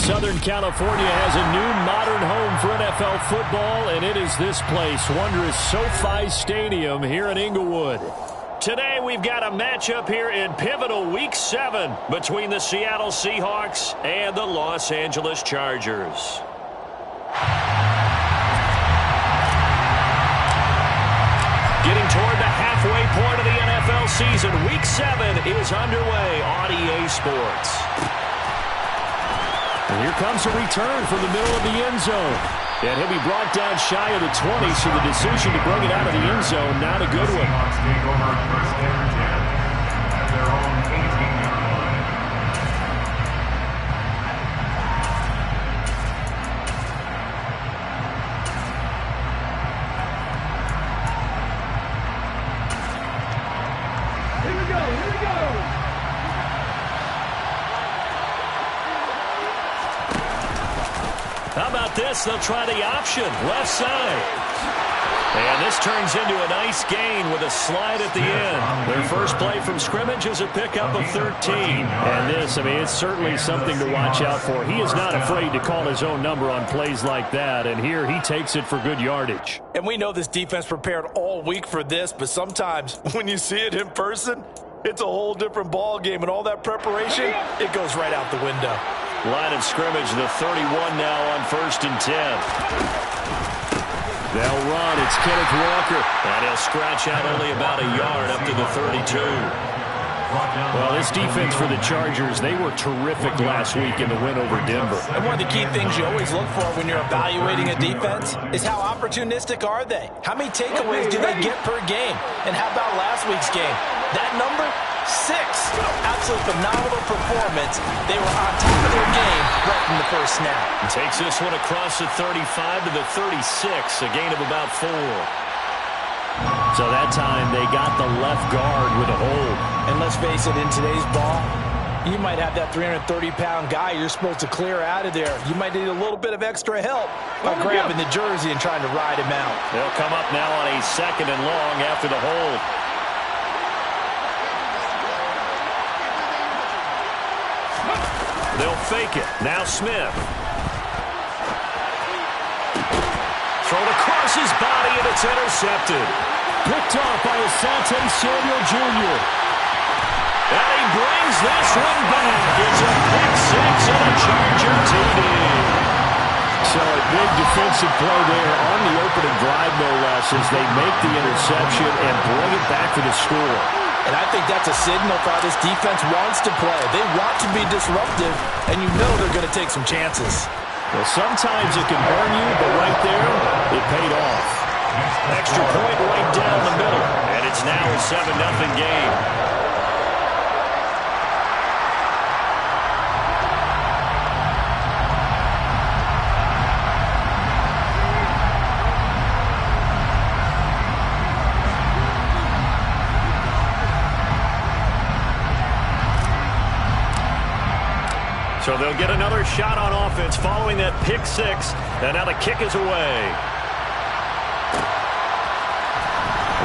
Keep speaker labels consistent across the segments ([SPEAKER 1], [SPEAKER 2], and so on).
[SPEAKER 1] Southern California has a new modern home for NFL football, and it is this place, wondrous SoFi Stadium here in Inglewood. Today we've got a matchup here in pivotal Week 7 between the Seattle Seahawks and the Los Angeles Chargers. Getting toward the halfway point of the NFL season, Week 7 is underway on EA Sports. And here comes a return from the middle of the end zone. And he'll be brought down shy of the 20, so the decision to bring it out of the end zone, not a good one. How about this? They'll try the option, left side. And this turns into a nice gain with a slide at the end. Their first play from scrimmage is a pickup of 13. And this, it's certainly something to watch out for. He is not afraid to call his own number on plays like that. And here he takes it for good yardage.
[SPEAKER 2] And we know this defense prepared all week for this, but sometimes when you see it in person, it's a whole different ball game. And all that preparation, it goes right out the window.
[SPEAKER 1] Line of scrimmage, the 31 now on 1st and 10. They'll run. It's Kenneth Walker. And he'll scratch out only about a yard up to the 32. Well, this defense for the Chargers, they were terrific last week in the win over Denver.
[SPEAKER 2] And one of the key things you always look for when you're evaluating a defense is how opportunistic are they? How many takeaways do they get per game? And how about last week's game? That number? 6. Absolute phenomenal performance. They were on top of their game right from the first snap.
[SPEAKER 1] He takes this one across the 35 to the 36, a gain of about 4. So that time they got the left guard with a hold.
[SPEAKER 2] And let's face it, in today's ball, you might have that 330-pound guy you're supposed to clear out of there. You might need a little bit of extra help by grabbing the jersey and trying to ride him out.
[SPEAKER 1] They'll come up now on a 2nd and long after the hold. They'll fake it. Now Smith. Thrown across his body, and it's intercepted. Picked off by Asante Samuel Jr. And he brings this one back. It's a pick 6 and a Charger TD. So a big defensive play there on the opening drive, no less, as they make the interception and bring it back for the score.
[SPEAKER 2] And I think that's a signal for how this defense wants to play. They want to be disruptive, and you know they're going to take some chances.
[SPEAKER 1] Well, sometimes it can burn you, but right there, it paid off. Extra point right down the middle, and it's now a 7-0 game. So they'll get another shot on offense following that pick 6. And now the kick is away.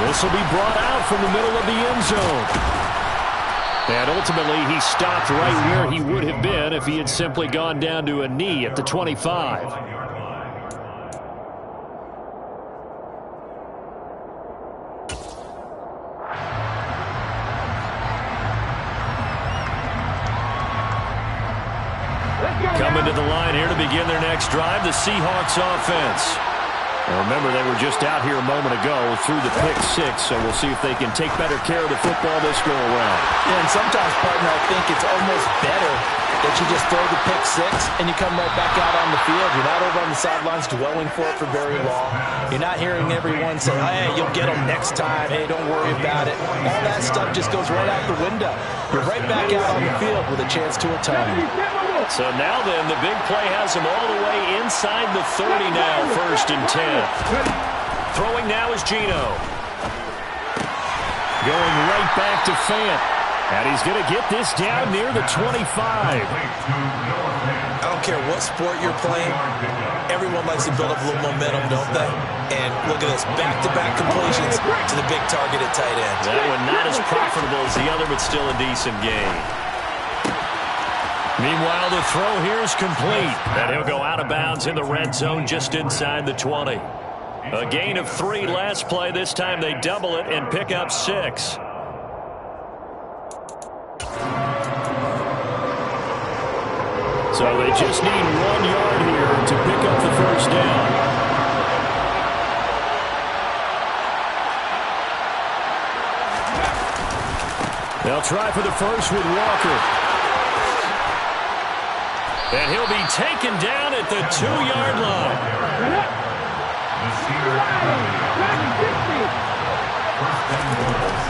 [SPEAKER 1] This will be brought out from the middle of the end zone. And ultimately, he stopped right where he would have been if he had simply gone down to a knee at the 25. Coming to the line here to begin their next drive, the Seahawks offense. Well, remember, they were just out here a moment ago through the pick 6, so we'll see if they can take better care of the football this go around.
[SPEAKER 2] Yeah, and sometimes, partner, I think it's almost better that you just throw the pick 6 and you come right back out on the field. You're not over on the sidelines dwelling for it for very long. You're not hearing everyone say, hey, you'll get them next time. Hey, don't worry about it. All that stuff just goes right out the window. You're right back out on the field with a chance to atone.
[SPEAKER 1] So now then, the big play has him all the way inside the 30 now, 1st and 10. Throwing now is Geno. Going right back to Fant. And he's going to get this down near the 25.
[SPEAKER 2] I don't care what sport you're playing. Everyone likes to build up a little momentum, don't they? And look at this, back-to-back completions to the big target at tight end.
[SPEAKER 1] That one not as profitable as the other, but still a decent game. Meanwhile, the throw here is complete. And he'll go out of bounds in the red zone just inside the 20. A gain of 3 last play. This time they double it and pick up 6. So they just need 1 yard here to pick up the first down. They'll try for the first with Walker. And he'll be taken down at the 2-yard line.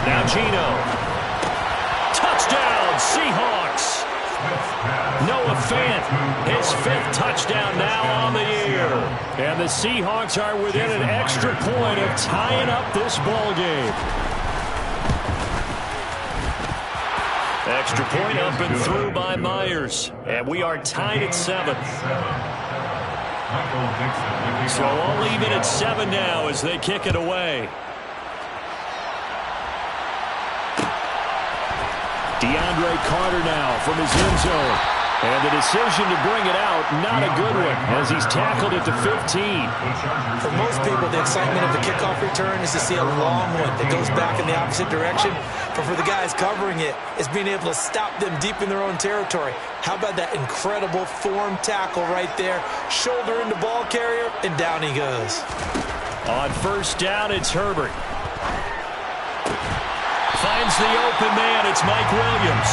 [SPEAKER 1] Now Gino. Touchdown, Seahawks. Noah Fant, his 5th touchdown now on the year. And the Seahawks are within an extra point of tying up this ball game. Extra point up and through by Myers. And we are tied at 7. So all even at 7 now as they kick it away. DeAndre Carter now from his end zone. And the decision to bring it out, not a good one, as he's tackled it to 15.
[SPEAKER 2] For most people, the excitement of the kickoff return is to see a long one that goes back in the opposite direction. But for the guys covering it, it's being able to stop them deep in their own territory. How about that incredible form tackle right there? Shoulder into ball carrier, and down he goes.
[SPEAKER 1] On first down, it's Herbert. Finds the open man. It's Mike Williams.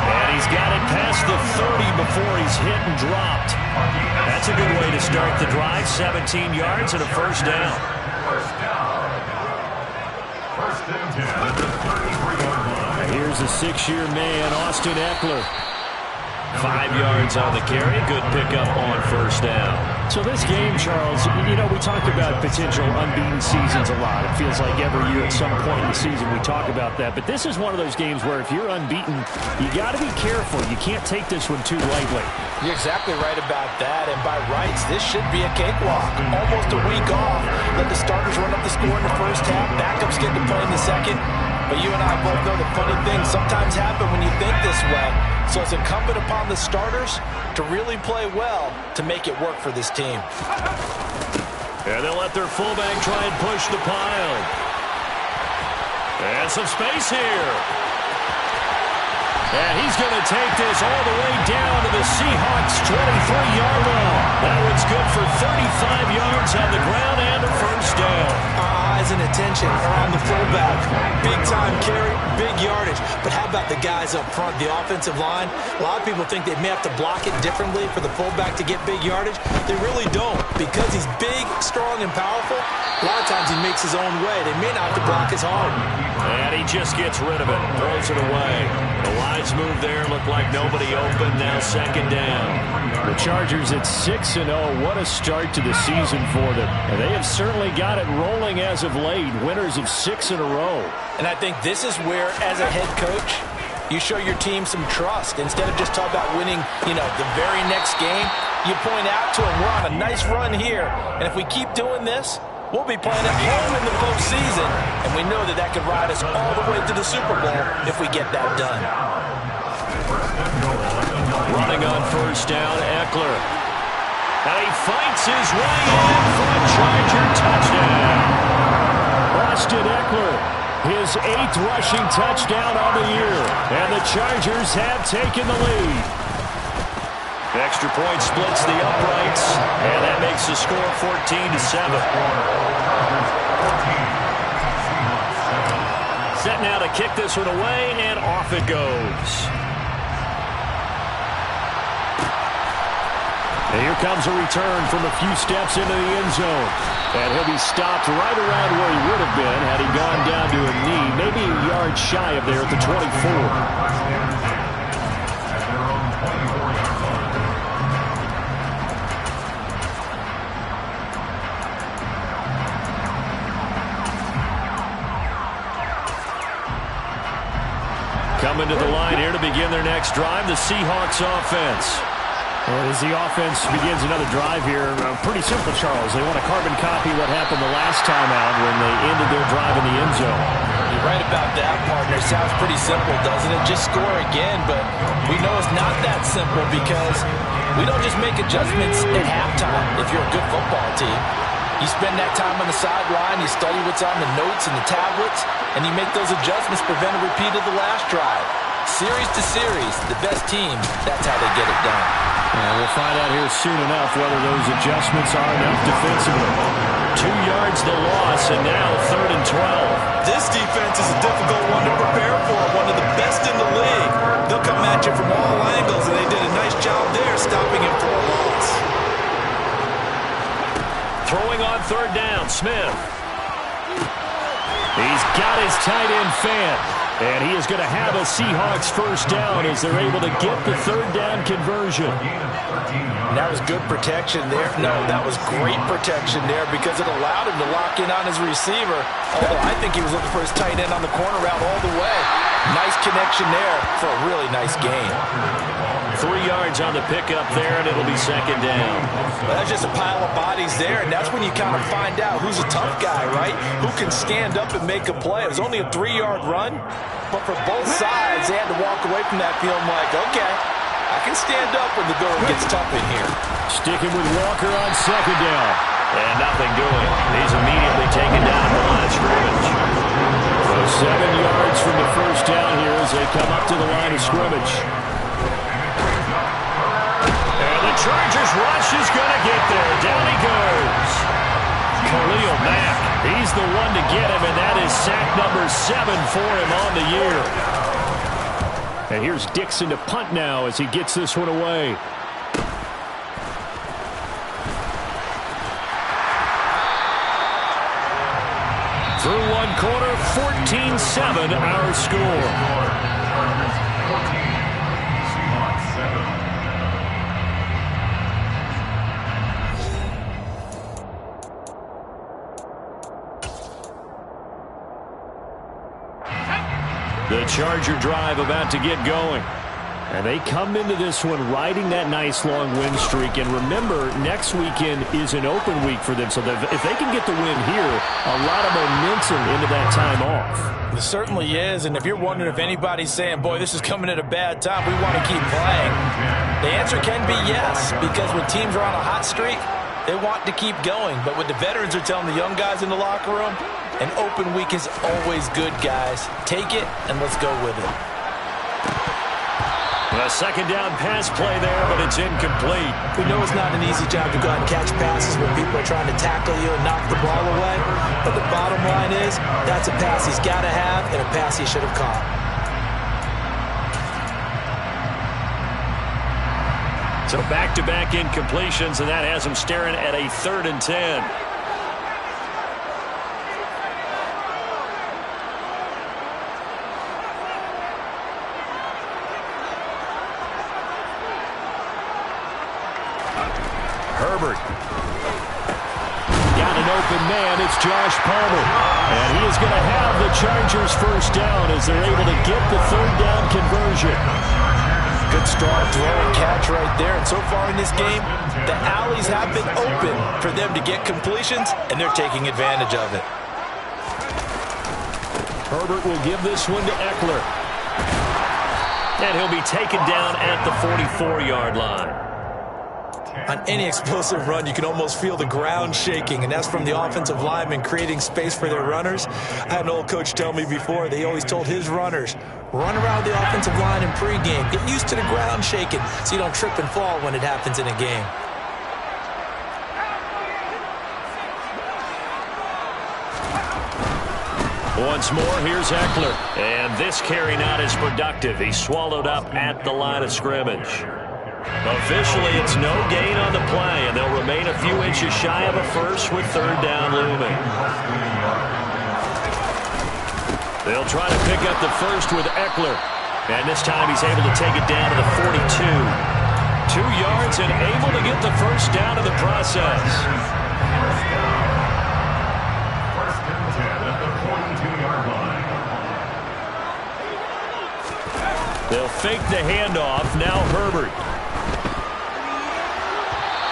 [SPEAKER 1] And he's got it past the 30 before he's hit and dropped. That's a good way to start the drive. 17 yards and a first down. Here's a 6-year man, Austin Eckler. 5 yards on the carry. Good pickup on first down.
[SPEAKER 3] So this game, Charles, you know, we talk about potential unbeaten seasons a lot. It feels like every year at some point in the season we talk about that. But this is one of those games where if you're unbeaten, you got to be careful. You can't take this one too lightly.
[SPEAKER 2] You're exactly right about that. And by rights, this should be a cakewalk. Almost a week off. Let the starters run up the score in the first half. Backups get to play in the second. But you and I both know the funny things sometimes happen when you think this way. So it's incumbent upon the starters to really play well to make it work for this team.
[SPEAKER 1] And they'll let their fullback try and push the pile. And some space here. And he's going to take this all the way down to the Seahawks' 23-yard line. That one's good for 35 yards on the ground and a first down.
[SPEAKER 2] Eyes and attention are on the fullback. Big time carry, big yardage. But how about the guys up front, the offensive line? A lot of people think they may have to block it differently for the fullback to get big yardage. They really don't. Because he's big, strong, and powerful, a lot of times he makes his own way. They may not have to block as hard.
[SPEAKER 1] And he just gets rid of it, throws it away. The lines move there, look like nobody open, now second down.
[SPEAKER 3] The Chargers at 6-0. What a start to the season for them. And they have certainly got it rolling as of late. Winners of 6 in a row.
[SPEAKER 2] And I think this is where, as a head coach, you show your team some trust. Instead of just talking about winning, the very next game, you point out to them, we're on a nice run here. And if we keep doing this, we'll be playing at home in the postseason, and we know that could ride us all the way to the Super Bowl if we get that done.
[SPEAKER 1] Running on first down, Eckler. And he fights his way in for a Charger touchdown.
[SPEAKER 3] Austin Eckler, his 8th rushing touchdown on the year, and the Chargers have taken the lead.
[SPEAKER 1] Extra point splits the uprights, and that makes the score 14-7. Set now to kick this one away, and off it goes. And here comes a return from a few steps into the end zone. And he'll be stopped right around where he would have been had he gone down to a knee, maybe a yard shy of there at the 24. Coming to the line here to begin their next drive, the Seahawks offense.
[SPEAKER 3] Well, as the offense begins another drive here, pretty simple, Charles. They want to carbon copy what happened the last time out when they ended their drive in the end zone.
[SPEAKER 2] You're right about that, partner. Sounds pretty simple, doesn't it? Just score again, but we know it's not that simple because we don't just make adjustments at halftime if you're a good football team. You spend that time on the sideline, you study what's on the notes and the tablets, and you make those adjustments, prevent a repeat of the last drive. Series to series, the best team, that's how they get it done.
[SPEAKER 3] And we'll find out here soon enough whether those adjustments are enough defensively. 2 yards the loss, and now 3rd and 12.
[SPEAKER 4] This defense is a difficult one to prepare for, one of the best in the league. They'll come at you from all angles, and they did a nice job there stopping him for a loss.
[SPEAKER 1] Throwing on 3rd down, Smith.
[SPEAKER 3] He's got his tight end fan. And he is going to have a Seahawks first down as they're able to get the 3rd down conversion.
[SPEAKER 2] And that was good protection there. No, that was great protection there because it allowed him to lock in on his receiver. Although I think he was looking for his tight end on the corner route all the way. Nice connection there for a really nice gain.
[SPEAKER 3] 3 yards on the pickup there, and it'll be 2nd down.
[SPEAKER 2] Well, that's just a pile of bodies there, and that's when you kind of find out who's a tough guy, right? Who can stand up and make a play. It was only a 3-yard run, but for both sides, they had to walk away from that feeling like, okay, I can stand up when the going gets tough in here.
[SPEAKER 3] Sticking with Walker on 2nd down. And nothing doing. He's immediately taken down at the line of scrimmage. So 7 yards from the first down here as they come up to the line of scrimmage.
[SPEAKER 1] Chargers rush is going to get there. Down he goes.
[SPEAKER 3] Khalil Mack. He's the one to get him, and that is sack number 7 for him on the year. And here's Dixon to punt now as he gets this one away. Through one quarter, 14-7 our score. The Charger drive about to get going. And they come into this one riding that nice long win streak. And remember, next weekend is an open week for them. So if they can get the win here, a lot of momentum into that time off.
[SPEAKER 2] It certainly is. And if you're wondering if anybody's saying, boy, this is coming at a bad time, we want to keep playing, the answer can be yes. Because when teams are on a hot streak, they want to keep going. But what the veterans are telling the young guys in the locker room, an open week is always good, guys. Take it, and let's go with it.
[SPEAKER 3] A 2nd down pass play there, but it's incomplete.
[SPEAKER 2] We know it's not an easy job to go out and catch passes when people are trying to tackle you and knock the ball away. But the bottom line is, that's a pass he's got to have and a pass he should have caught.
[SPEAKER 3] So back-to-back incompletions, and that has him staring at a 3rd and 10. Herbert. Got an open man. It's Josh Palmer. And he is going to have the Chargers first down as they're able to get the 3rd down conversion.
[SPEAKER 2] Good start, throw and catch right there. And so far in this game, the alleys have been open for them to get completions, and they're taking advantage of it.
[SPEAKER 3] Herbert will give this one to Eckler. And he'll be taken down at the 44-yard line.
[SPEAKER 2] On any explosive run, you can almost feel the ground shaking, and that's from the offensive linemen creating space for their runners. I had an old coach tell me before, they always told his runners, run around the offensive line in pregame. Get used to the ground shaking so you don't trip and fall when it happens in a game.
[SPEAKER 3] Once more, here's Eckler. And this carry not as productive. He's swallowed up at the line of scrimmage. Officially, it's no gain on the play, and they'll remain a few inches shy of a first with 3rd down looming. They'll try to pick up the first with Eckler. And this time he's able to take it down to the 42. 2 yards and able to get the first down in the process.
[SPEAKER 5] First and 10 at the 42-yard line.
[SPEAKER 3] They'll fake the handoff. Now Herbert.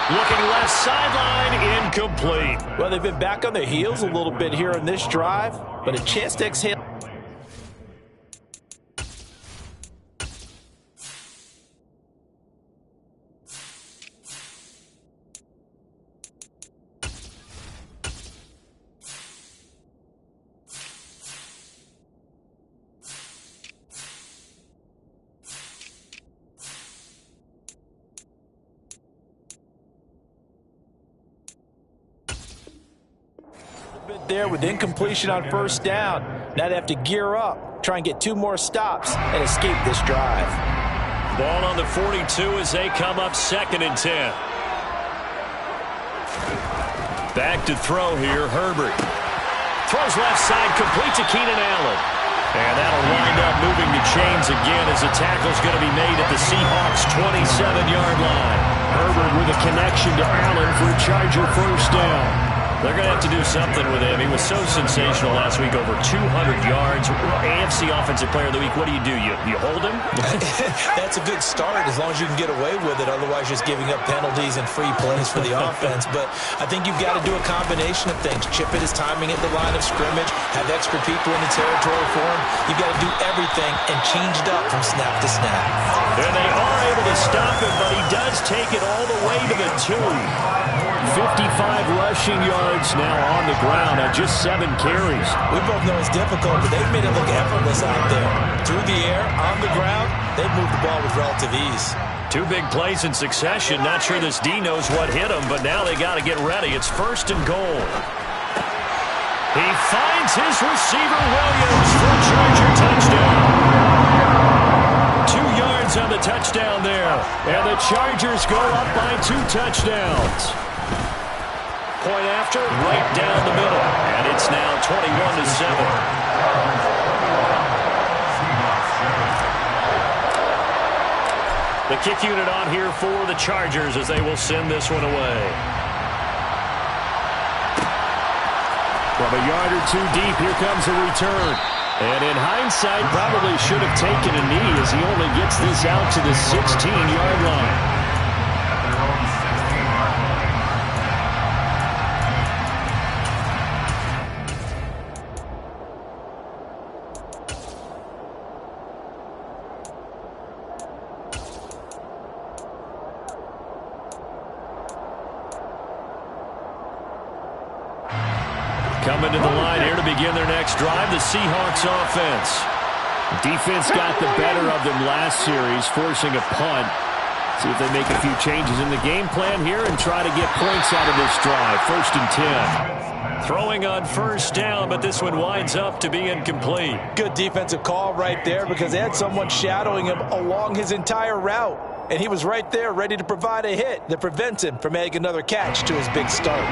[SPEAKER 3] Looking left sideline, incomplete.
[SPEAKER 2] Well, they've been back on their heels a little bit here in this drive, but a chance to exhale. There with incompletion on first down. Now they have to gear up, try and get 2 more stops, and escape this drive.
[SPEAKER 3] Ball on the 42 as they come up 2nd and 10. Back to throw here, Herbert. Throws left side, complete to Keenan Allen. And that'll wind up moving the chains again as the tackle's going to be made at the Seahawks' 27-yard line. Herbert with a connection to Allen for a Charger first down. They're going to have to do something with him. He was so sensational last week, over 200 yards. AFC Offensive Player of the Week, what do? You hold him?
[SPEAKER 2] That's a good start as long as you can get away with it. Otherwise, just giving up penalties and free plays for the offense. But I think you've got to do a combination of things. Chip it his timing at the line of scrimmage, have extra people in the territory for him. You've got to do everything and change it up from snap to snap.
[SPEAKER 3] And they are able to stop him, but he does take it all the way to the 2. 55 rushing yards now on the ground on just 7 carries.
[SPEAKER 2] We both know it's difficult, but they've made it look effortless out there. Through the air, on the ground, they've moved the ball with relative ease.
[SPEAKER 3] 2 big plays in succession. Not sure this D knows what hit him, but now they got to get ready. It's 1st and goal. He finds his receiver, Williams, for a Charger touchdown. 2 yards on the touchdown there. And the Chargers go up by 2 touchdowns. Point after, right down the middle. And it's now 21-7. The kick unit on here for the Chargers as they will send this one away. From a yard or 2 deep, here comes a return. And in hindsight, probably should have taken a knee as he only gets this out to the 16-yard line. Coming to the line here to begin their next drive, the Seahawks offense. Defense got the better of them last series, forcing a punt. See if they make a few changes in the game plan here and try to get points out of this drive. 1st and 10. Throwing on first down, but this one winds up to be incomplete.
[SPEAKER 2] Good defensive call right there because they had someone shadowing him along his entire route. And he was right there ready to provide a hit that prevents him from making another catch to his big start.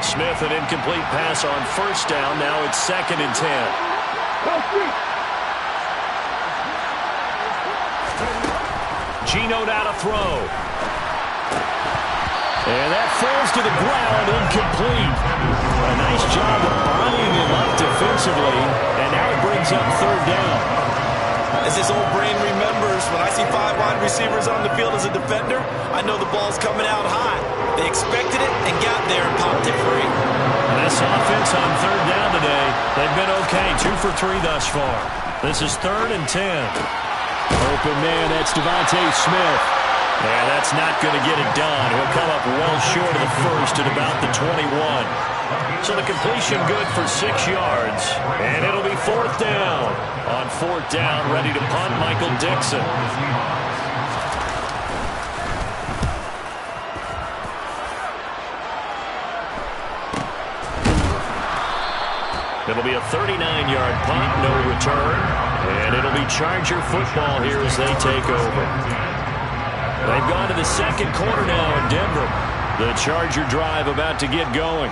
[SPEAKER 3] Smith, an incomplete pass on first down. Now it's 2nd and 10. Geno now to throw. And that falls to the ground, incomplete. A nice job of bodying him up defensively. And now it brings up 3rd down.
[SPEAKER 2] As his old brain remembers, when I see 5 wide receivers on the field as a defender, I know the ball's coming out high. They expected it and got there and popped it free.
[SPEAKER 3] And this offense on 3rd down today, they've been okay. 2 for 3 thus far. This is 3rd and 10. Open man, that's Devontae Smith. Yeah, that's not going to get it done. He'll come up well short of the first at about the 21. So the completion good for 6 yards. And it'll be 4th down. On 4th down, ready to punt, Michael Dixon. It'll be a 39-yard punt, no return. And it'll be Charger football here as they take over. They've gone to the 2nd quarter now in Denver. The Charger drive about to get going.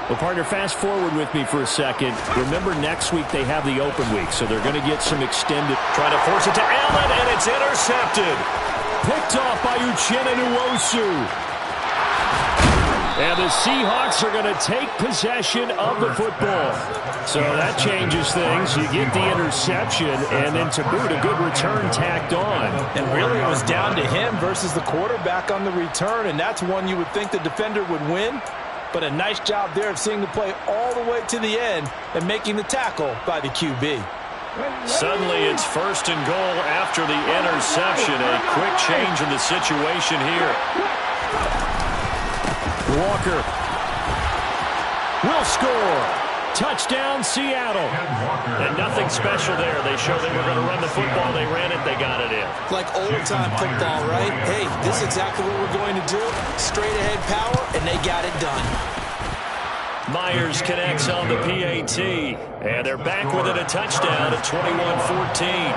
[SPEAKER 3] Well, partner, fast forward with me for a second. Remember, next week they have the open week, so they're going to get some extended. Trying to force it to Allen, and it's intercepted. Picked off by Uchenna Nwosu. And the Seahawks are going to take possession of the football. So that changes things. You get the interception, and then to boot, a good return tacked on.
[SPEAKER 2] And really it was down to him versus the quarterback on the return, and that's one you would think the defender would win. But a nice job there of seeing the play all the way to the end and making the tackle by the QB.
[SPEAKER 1] Suddenly it's 1st and goal after the interception. A quick change in the situation here.
[SPEAKER 3] Walker will score. Touchdown, Seattle.
[SPEAKER 1] And nothing special there. They showed they were going to run the football. They ran it. They got it in.
[SPEAKER 2] Like old-time football, right? Hey, this is exactly what we're going to do. Straight-ahead power, and they got it done.
[SPEAKER 1] Myers connects on the PAT. And they're back within a touchdown at 21-14.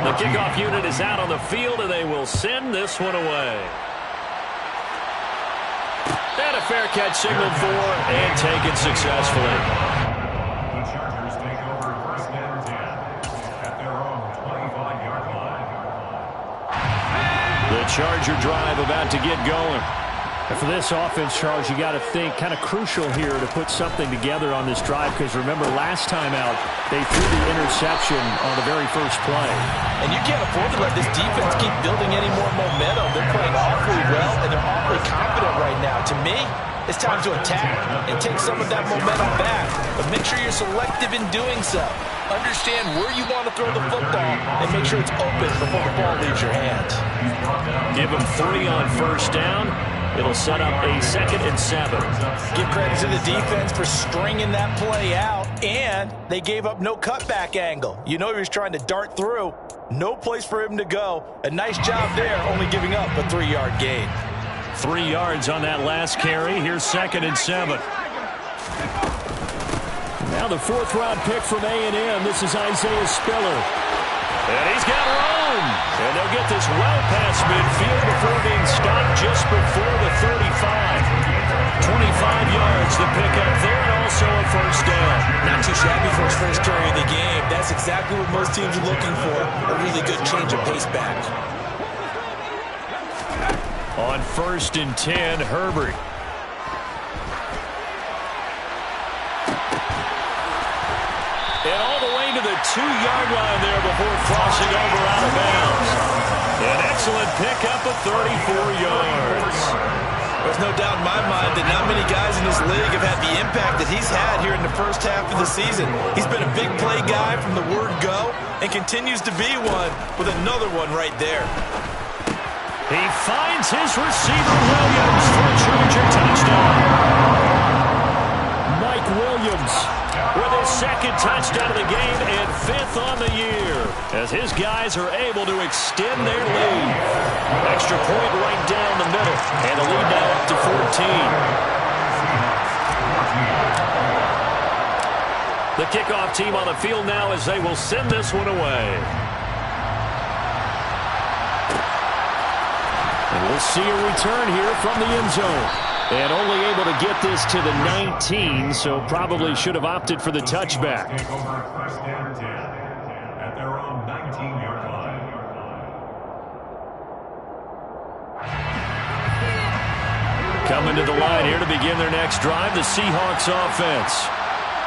[SPEAKER 1] The kickoff unit is out on the field, and they will send this one away. And a fair catch signaled for and taken successfully.
[SPEAKER 5] The Chargers take over 1st and 10 at their own 25-yard line.
[SPEAKER 1] The Charger drive about to get going.
[SPEAKER 3] And for this offense, Charles, you got to think kind of crucial here to put something together on this drive, because remember last time out they threw the interception on the very first play.
[SPEAKER 2] And you can't afford to let this defense keep building any more momentum. They're playing awfully well, and they're awfully confident right now. To me, it's time to attack and take some of that momentum back. But make sure you're selective in doing so. Understand where you want to throw the football and make sure it's open before the ball leaves your hands.
[SPEAKER 1] Give them 3 on 1st down. It'll set up a 2nd and 7.
[SPEAKER 2] Give credit to the defense for stringing that play out, and they gave up no cutback angle. You know he was trying to dart through. No place for him to go. A nice job there, only giving up a 3-yard gain.
[SPEAKER 1] 3 yards on that last carry. Here's 2nd and 7.
[SPEAKER 3] Now the 4th-round pick from A&M. This is Isaiah Spiller.
[SPEAKER 1] And he's got room. And they'll get this well past midfield before being stopped just before the 35. 25 yards to pick up there, and also a 1st down.
[SPEAKER 2] Not too shabby for his first carry of the game. That's exactly what most teams are looking for. A really good change of pace back.
[SPEAKER 1] On 1st and 10, Herbert. And all the way to the 2-yard line there before crossing over out of bounds. An excellent pickup of 34 yards.
[SPEAKER 2] There's no doubt in my mind that not many guys in this league have had the impact that he's had here in the first half of the season. He's been a big play guy from the word go and continues to be one with another one right there.
[SPEAKER 1] He finds his receiver, Williams, for a Charger touchdown.
[SPEAKER 3] Mike Williams
[SPEAKER 1] with his 2nd touchdown of the game and 5th on the year, as his guys are able to extend their lead. Extra point right down the middle, and the lead now up to 14. The kickoff team on the field now as they will send this one away.
[SPEAKER 3] And we'll see a return here from the end zone. And only able to get this to the 19, so probably should have opted for the touchback.
[SPEAKER 5] Take over 1st and 10 at their own 19-yard line.
[SPEAKER 1] Coming to the line here to begin their next drive, the Seahawks offense.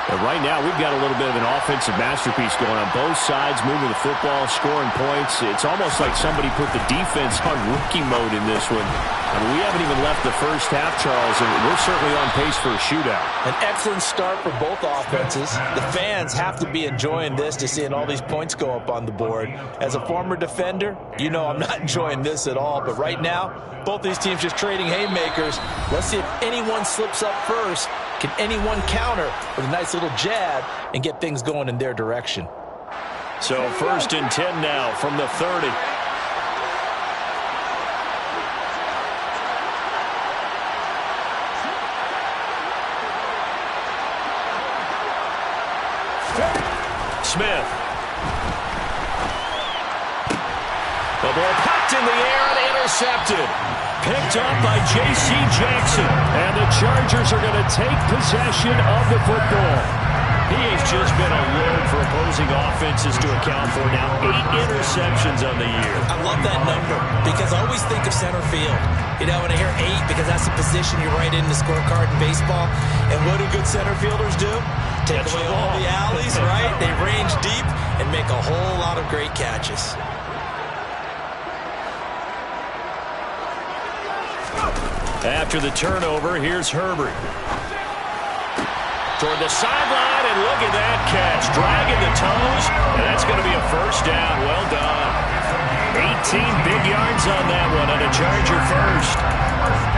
[SPEAKER 3] But right now, we've got a little bit of an offensive masterpiece going on both sides, moving the football, scoring points. It's almost like somebody put the defense on rookie mode in this one. I mean, we haven't even left the first half, Charles, and we're certainly on pace for a shootout.
[SPEAKER 2] An excellent start for both offenses. The fans have to be enjoying this, to seeing all these points go up on the board. As a former defender, you know I'm not enjoying this at all. But right now, both these teams just trading haymakers. Let's see if anyone slips up first. Can anyone counter with a nice little jab and get things going in their direction?
[SPEAKER 1] So 1st and 10 now from the 30. Smith. The ball popped in the air and intercepted. Picked up by J.C. Jackson.
[SPEAKER 3] And the Chargers are going to take possession of the football. He has just been a load for opposing offenses to account for now. 8 interceptions on the year.
[SPEAKER 2] I love that number because I always think of center field. You know, when I hear 8, because that's the position you write in the scorecard in baseball. And what do good center fielders do? Take away all the alleys, right? They range deep and make a whole lot of great catches.
[SPEAKER 3] After the turnover, here's Herbert. Toward the sideline, and look at that catch. Dragging the toes, and that's going to be a first down. Well done. 18 big yards on that one, and a Charger first.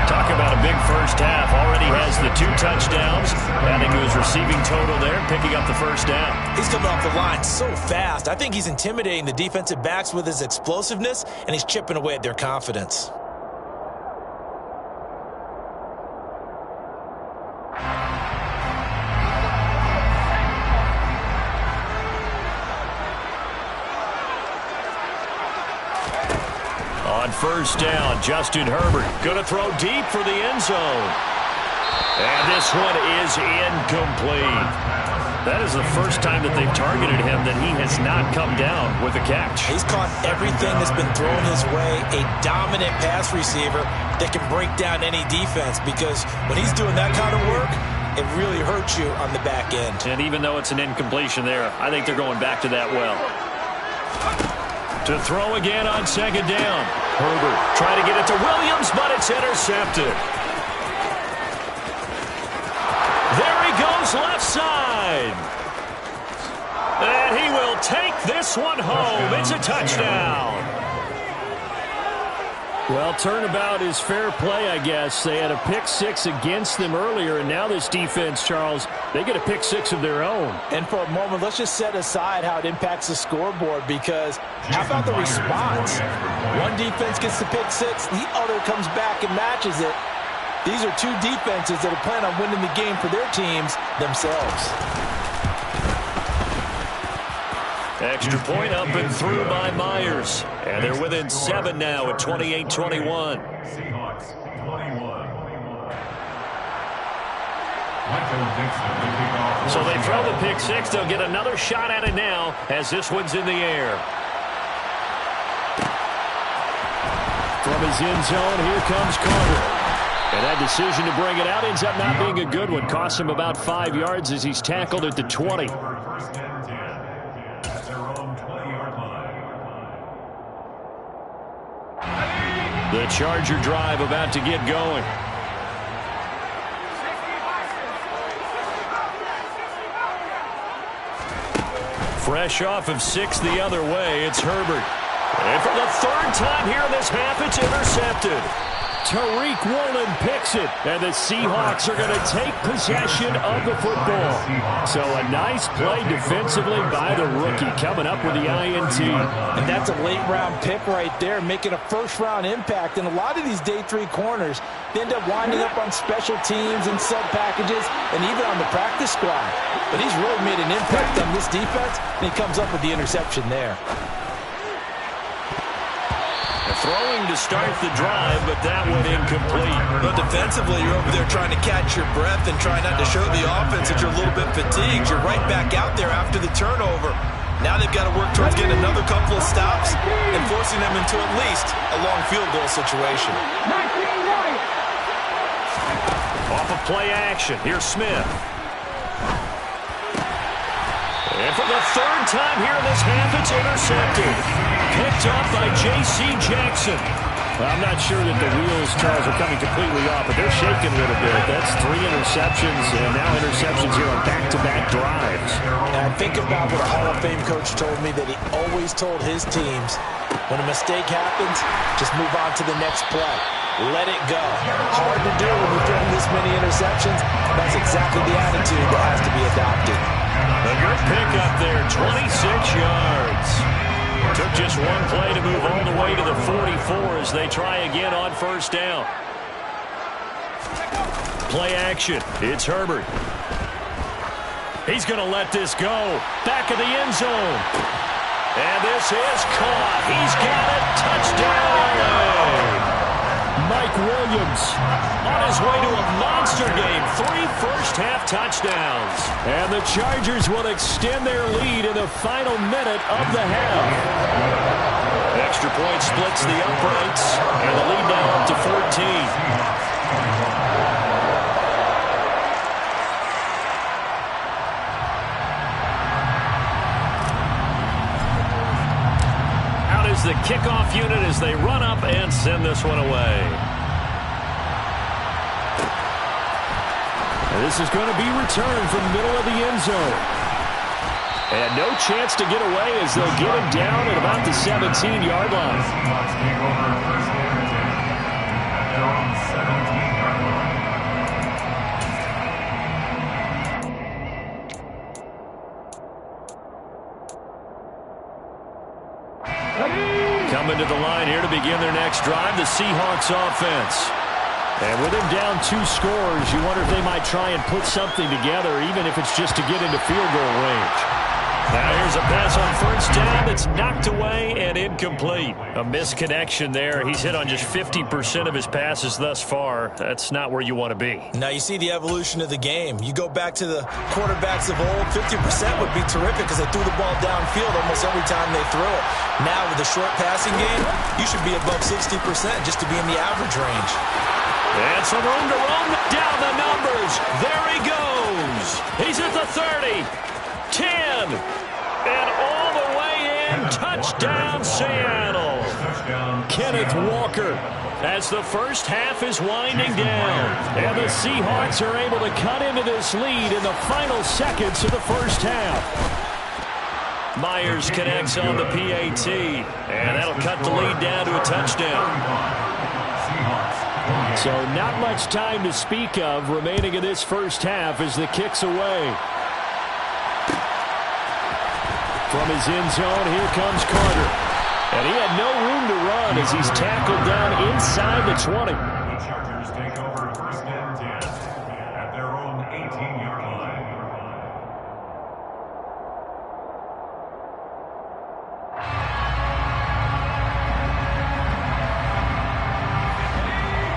[SPEAKER 3] Talk about a big first half. Already has the 2 touchdowns, adding to his receiving total there, picking up the first down.
[SPEAKER 2] He's coming off the line so fast. I think he's intimidating the defensive backs with his explosiveness, and he's chipping away at their confidence.
[SPEAKER 3] On first down, Justin Herbert going to throw deep for the end zone. And this one is incomplete. That is the first time that they've targeted him that he has not come down with a catch.
[SPEAKER 2] He's caught everything that's been thrown his way. A dominant pass receiver that can break down any defense, because when he's doing that kind of work, it really hurts you on the back end.
[SPEAKER 3] And even though it's an incompletion there, I think they're going back to that well. To throw again on second down. Herbert trying to get it to Williams, but it's intercepted. There he goes left side. And he will take this one home. It's a touchdown. Well, turnabout is fair play, I guess. They had a pick-6 against them earlier, and now this defense, Charles, they get a pick-6 of their own.
[SPEAKER 2] And for a moment, let's just set aside how it impacts the scoreboard, because how about the response? One defense gets the pick-6, the other comes back and matches it. These are 2 defenses that are planning on winning the game for their teams themselves.
[SPEAKER 3] Extra point up and through by Myers. And they're within 7 now at 28-21.
[SPEAKER 5] Seahawks 21.
[SPEAKER 3] So they throw the pick-6. They'll get another shot at it now as this one's in the air. From his end zone, here comes Carter. And that decision to bring it out ends up not being a good one. Costs him about 5 yards as he's tackled at the 20. The Charger drive about to get going. Fresh off of 6 the other way, it's Herbert. And for the 3rd time here in this half, it's intercepted. Tariq Woolen picks it, and the Seahawks are going to take possession of the football. So a nice play defensively by the rookie, coming up with the INT.
[SPEAKER 2] And that's a late-round pick right there, making a first-round impact. And a lot of these day 3 corners, they end up winding up on special teams and sub-packages and even on the practice squad. But he's really made an impact on this defense, and he comes up with the interception there.
[SPEAKER 3] Throwing to start the drive, but that one incomplete.
[SPEAKER 4] But defensively, you're over there trying to catch your breath and try not to show the offense that you're a little bit fatigued. You're right back out there after the turnover. Now they've got to work towards getting another couple of stops and forcing them into at least a long field goal situation.
[SPEAKER 3] Off of play action, here's Smith. And for the 3rd time here in this half, it's intercepted. Picked up by J.C. Jackson. Well, I'm not sure that the wheels, Charles, are coming completely off, but they're shaking a little bit. That's 3 interceptions, and now interceptions here on back-to-back drives.
[SPEAKER 2] And I think about what a Hall of Fame coach told me, that he always told his teams, when a mistake happens, just move on to the next play. Let it go. Hard to do when you're throwing this many interceptions. That's exactly the attitude that has to be adopted.
[SPEAKER 3] A good pickup there, 26 yards. Took just one play to move all the way to the 44 as they try again on first down. Play action. It's Herbert. He's going to let this go. Back of the end zone. And this is caught. He's got it. Touchdown, LA. Mike Williams.
[SPEAKER 1] On his way to a monster game. 3 first-half touchdowns.
[SPEAKER 3] And the Chargers will extend their lead in the final minute of the half.
[SPEAKER 1] Extra point splits the uprights, and the lead now up to 14. Out is the kickoff unit as they run up and send this one away.
[SPEAKER 3] And this is going to be returned from the middle of the end zone. And no chance to get away as they'll get him down at about the 17-yard line.
[SPEAKER 5] Seahawks take over first and 10 at their own 17-yard line.
[SPEAKER 1] Coming to the line here to begin their next drive, the Seahawks offense.
[SPEAKER 3] And with him down 2 scores, you wonder if they might try and put something together, even if it's just to get into field goal range.
[SPEAKER 1] Now here's a pass on first down that's knocked away and incomplete.
[SPEAKER 3] A misconnection there. He's hit on just 50% of his passes thus far. That's not where you want to be.
[SPEAKER 2] Now you see the evolution of the game. You go back to the quarterbacks of old, 50% would be terrific because they threw the ball downfield almost every time they threw it. Now with the short passing game, you should be above 60% just to be in the average range.
[SPEAKER 1] And some room to roam down the numbers. There he goes. He's at the 30, 10, and all the way in. Touchdown, Seattle. Kenneth Walker as the first half is winding down.
[SPEAKER 3] And the Seahawks are able to cut into this lead in the final seconds of the first half.
[SPEAKER 1] Myers connects on the PAT, and that'll cut the lead down to a touchdown.
[SPEAKER 3] So not much time to speak of remaining in this first half as the kick's away. From his end zone, here comes Carter. And he had no room to run as he's tackled down inside the 20.
[SPEAKER 5] The Chargers take over first and 10 at their own 18-yard line.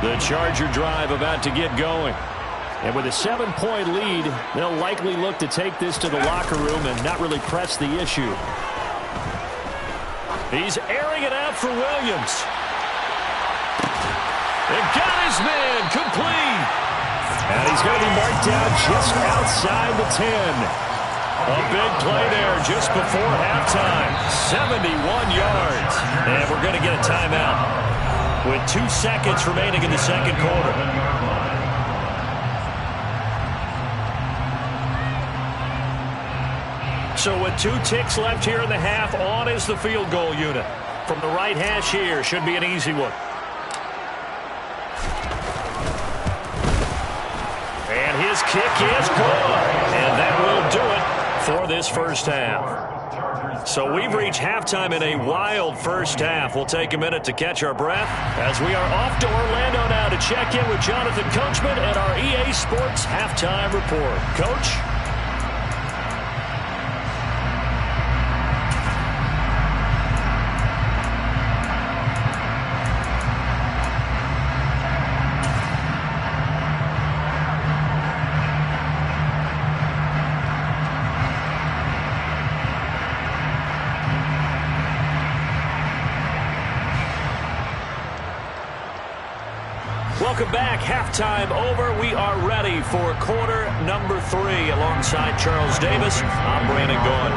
[SPEAKER 3] The Charger drive about to get going. And with a 7-point lead, they'll likely look to take this to the locker room and not really press the issue.
[SPEAKER 1] He's airing it out for Williams. And got his man complete.
[SPEAKER 3] And he's going to be marked down just outside the 10.
[SPEAKER 1] A big play there just before halftime. 71 yards. And we're going to get a timeout with 2 seconds remaining in the second quarter. So with 2 ticks left here in the half, on is the field goal unit. From the right hash here, should be an easy one. And his kick is good. And that will do it for this first half. So we've reached halftime in a wild first half. We'll take a minute to catch our breath as we are off to Orlando now to check in with Jonathan Coachman and our EA Sports Halftime Report. Coach? Welcome back. Halftime over. We are ready for quarter number 3. Alongside Charles Davis, I'm Brandon Gaughan.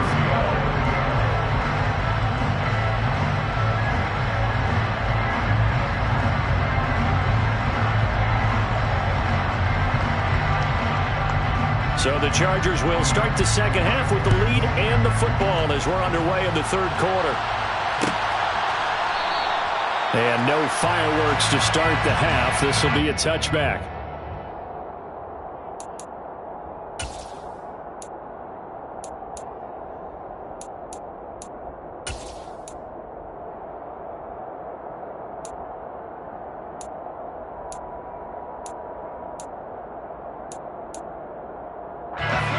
[SPEAKER 1] So the Chargers will start the second half with the lead and the football as we're underway in the third quarter.
[SPEAKER 3] And no fireworks to start the half. This will be a touchback.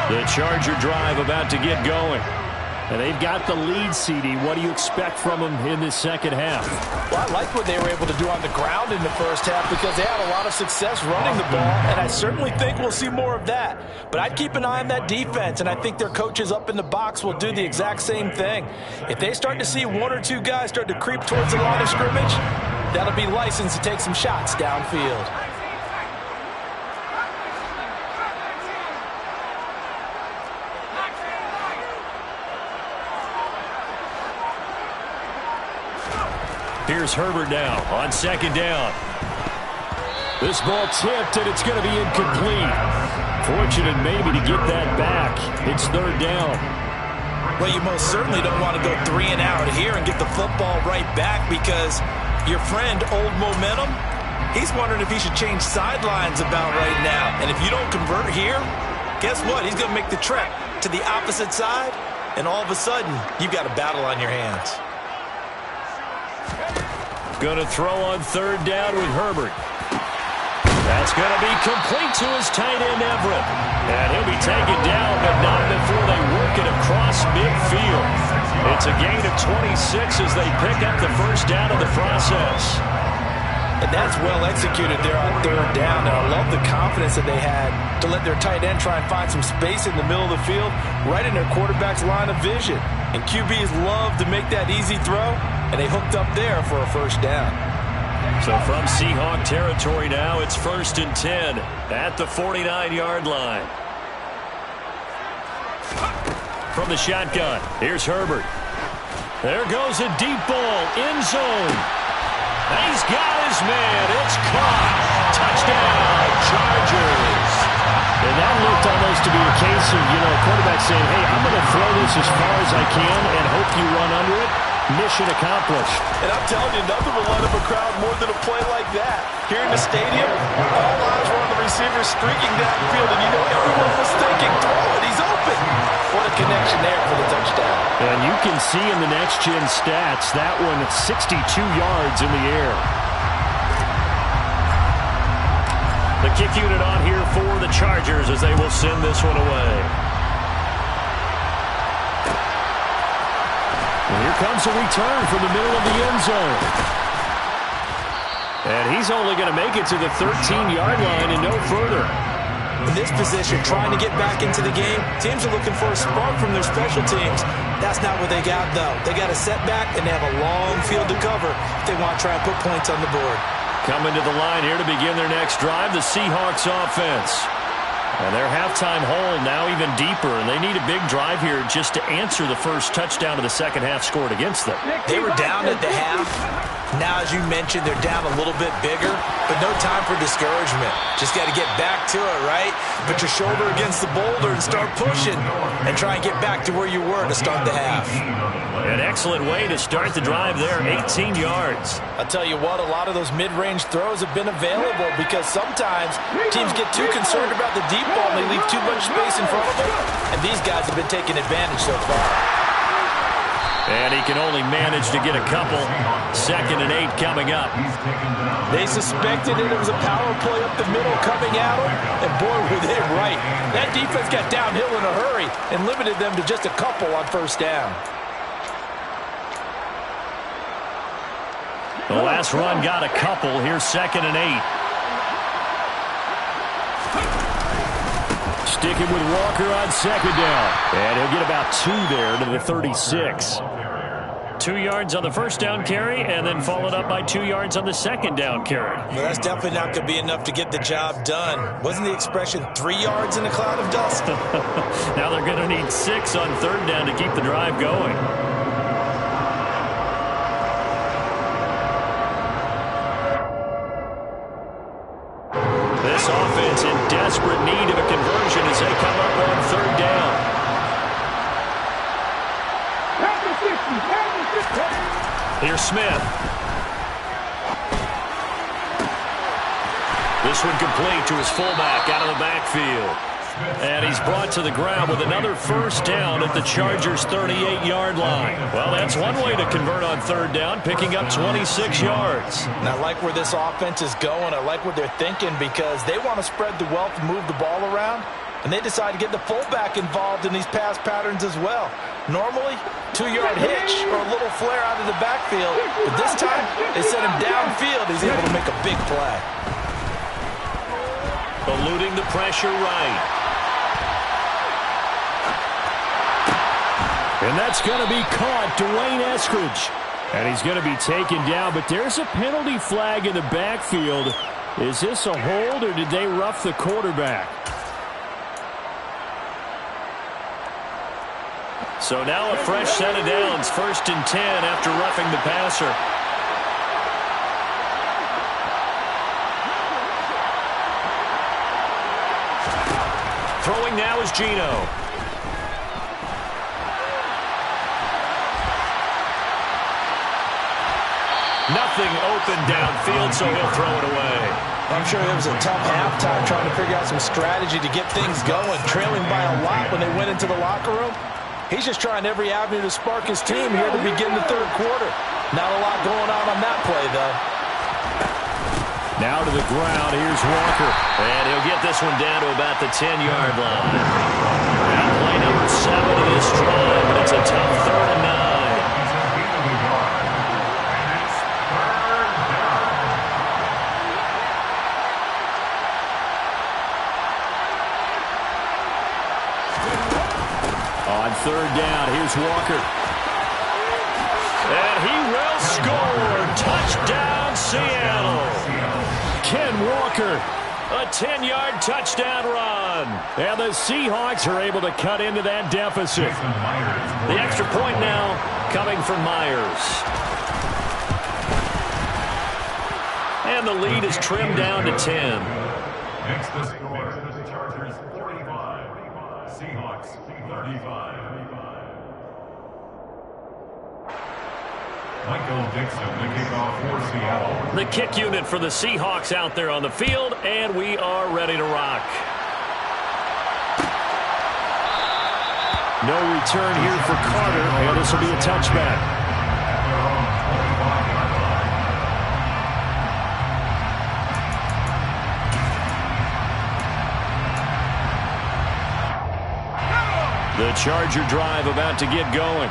[SPEAKER 1] The Charger drive about to get going.
[SPEAKER 3] And they've got the lead, CD. What do you expect from them in this second half?
[SPEAKER 2] Well, I like what they were able to do on the ground in the first half because they had a lot of success running the ball, and I certainly think we'll see more of that. But I'd keep an eye on that defense, and I think their coaches up in the box will do the exact same thing. If they start to see one or two guys start to creep towards the line of scrimmage, that'll be licensed to take some shots downfield.
[SPEAKER 3] Here's Herbert now on second down. This ball tipped, and it's going to be incomplete. Fortunate maybe to get that back. It's third down.
[SPEAKER 2] Well, you most certainly don't want to go 3 and out here and get the football right back because your friend, Old Momentum, he's wondering if he should change sidelines about right now. And if you don't convert here, guess what? He's going to make the trek to the opposite side, and all of a sudden, you've got a battle on your hands.
[SPEAKER 3] Going to throw on third down with Herbert. That's going to be complete to his tight end, Everett. And he'll be taken down, but not before they work it across midfield. It's a gain of 26 as they pick up the first down of the process.
[SPEAKER 2] And that's well executed there on third down. And I love the confidence that they had to let their tight end try and find some space in the middle of the field, right in their quarterback's line of vision. And QBs love to make that easy throw, and they hooked up there for a first down.
[SPEAKER 3] So from Seahawk territory now, it's 1st and 10 at the 49-yard line. From the shotgun, here's Herbert. There goes a deep ball, end zone. He's got his man. It's caught. Touchdown, Chargers. And that looked almost to be a case of, quarterback saying, hey, I'm going to throw this as far as I can and hope you run under it. Mission accomplished.
[SPEAKER 2] And I'm telling you, nothing will light up a crowd more than a play like that. Here in the stadium, all eyes were on the receiver streaking downfield, and everyone was thinking, throw it, he's open. What a connection there for the touchdown.
[SPEAKER 3] And you can see in the next-gen stats, that one at 62 yards in the air. The kick unit on here for the Chargers as they will send this one away. And here comes a return from the middle of the end zone. And he's only going to make it to the 13-yard line and no further.
[SPEAKER 2] In this position, trying to get back into the game, teams are looking for a spark from their special teams. That's not what they got, though. They got a setback, and they have a long field to cover if they want to try and put points on the board.
[SPEAKER 3] Coming to the line here to begin their next drive, the Seahawks offense. And their halftime hole now even deeper, and they need a big drive here just to answer the first touchdown of the second half scored against them.
[SPEAKER 2] They were down at the half. Now, as you mentioned, they're down a little bit bigger, but no time for discouragement. Just got to get back to it, right? Put your shoulder against the boulder and start pushing and try and get back to where you were to start the half.
[SPEAKER 3] An excellent way to start the drive there, 18 yards.
[SPEAKER 2] I'll tell you what, a lot of those mid-range throws have been available because sometimes teams get too concerned about the deep ball and they leave too much space in front of them, and these guys have been taking advantage so far.
[SPEAKER 3] And he can only manage to get a couple. 2nd and 8 coming up.
[SPEAKER 2] They suspected it was a power play up the middle coming at them, and boy, were they right. That defense got downhill in a hurry and limited them to just a couple on first down.
[SPEAKER 3] The last run got a couple. Here's 2nd and 8. Sticking with Walker on second down. And he'll get about 2 there to the 36. 2 yards on the first down carry, and then followed up by 2 yards on the second down carry.
[SPEAKER 2] Well, that's definitely not going to be enough to get the job done. Wasn't the expression 3 yards in a cloud of dust?
[SPEAKER 3] Now they're going to need 6 on third down to keep the drive going. This offense in desperate need of a conversion as they come up on third down. Here's Smith. This one complete to his fullback out of the backfield. And he's brought to the ground with another first down at the Chargers' 38-yard line. Well, that's one way to convert on third down, picking up 26 yards.
[SPEAKER 2] And I like where this offense is going. I like what they're thinking because they want to spread the wealth and move the ball around. And they decide to get the fullback involved in these pass patterns as well. Normally, 2-yard hitch or a little flare out of the backfield. But this time, they sent him downfield. He's able to make a big play.
[SPEAKER 1] Eluding the pressure right.
[SPEAKER 3] And that's going to be caught, Dwayne Eskridge. And he's going to be taken down, but there's a penalty flag in the backfield. Is this a hold, or did they rough the quarterback?
[SPEAKER 1] So now a fresh set of downs, 1st and 10 after roughing the passer. Throwing now is Geno. Nothing open downfield, so he'll throw it away.
[SPEAKER 2] I'm sure it was a tough halftime trying to figure out some strategy to get things going, trailing by a lot when they went into the locker room. He's just trying every avenue to spark his team here to begin the 3rd quarter. Not a lot going on that play, though.
[SPEAKER 3] Now to the ground, here's Walker.
[SPEAKER 1] And he'll get this one down to about the 10-yard line. Now play number 7 of this drive, and it's a tough 3rd and 9.
[SPEAKER 3] On 3rd down, here's Walker.
[SPEAKER 1] And he will score. Touchdown, Seattle.
[SPEAKER 3] Ken Walker.
[SPEAKER 1] A 10-yard touchdown run.
[SPEAKER 3] And the Seahawks are able to cut into that deficit.
[SPEAKER 1] The extra point now coming from Myers. And the lead is trimmed down to 10.
[SPEAKER 5] Next to score, the Chargers 45, Seahawks 35. Michael Dixon, the kickoff for Seattle.
[SPEAKER 1] The kick unit for the Seahawks out there on the field, and we are ready to rock.
[SPEAKER 3] No return here for Carter, and this will be a touchback. The Charger drive about to get going.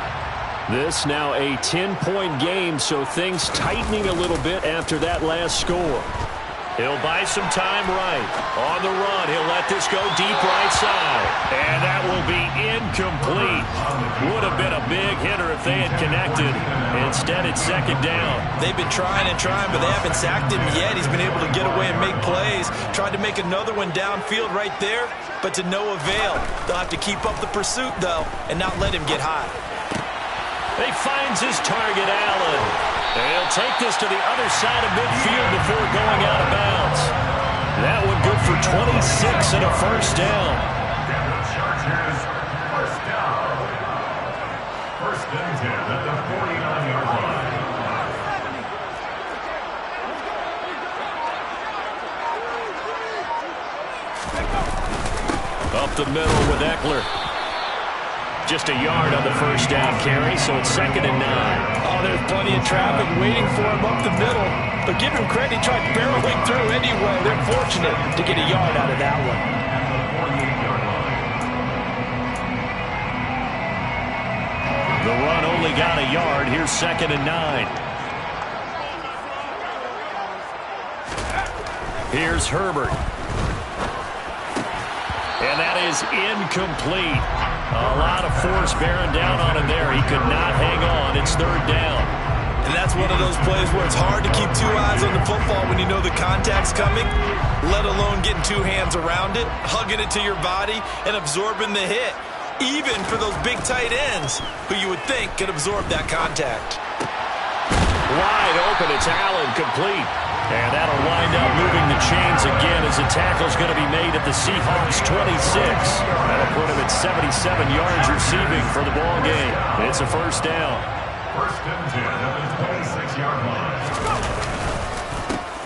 [SPEAKER 3] This now a 10-point game, so things tightening a little bit after that last score.
[SPEAKER 1] He'll buy some time right. On the run, he'll let this go deep right side. And that will be incomplete. Would have been a big hitter if they had connected. Instead, it's 2nd down.
[SPEAKER 2] They've been trying and trying, but they haven't sacked him yet. He's been able to get away and make plays. Tried to make another one downfield right there, but to no avail. They'll have to keep up the pursuit, though, and not let him get high.
[SPEAKER 1] He finds his target, Allen. And he'll take this to the other side of midfield before going out of bounds. That one good for 26 and a 1st down.
[SPEAKER 5] The Chargers, 1st down. 1st and 10 at the 49-yard line.
[SPEAKER 1] Up the middle with Eckler. Just a yard on the 1st down carry, so it's 2nd and 9.
[SPEAKER 2] Oh, there's plenty of traffic waiting for him up the middle. But give him credit, he tried barreling through anyway. They're fortunate to get a yard out of that one.
[SPEAKER 1] The run only got a yard. Here's 2nd and 9. Here's Herbert. And that is incomplete. A lot of force bearing down on him there. He could not hang on. It's 3rd down.
[SPEAKER 2] And that's one of those plays where it's hard to keep 2 eyes on the football when you know the contact's coming, let alone getting 2 hands around it, hugging it to your body, and absorbing the hit. Even for those big tight ends who you would think could absorb that contact.
[SPEAKER 1] Wide open. It's Allen, complete. And that'll wind up moving the chains again as the tackle's going to be made at the Seahawks 26. That'll put him at 77 yards receiving for the ball game. It's a 1st down.
[SPEAKER 5] 1st and 10 at the 26-yard line.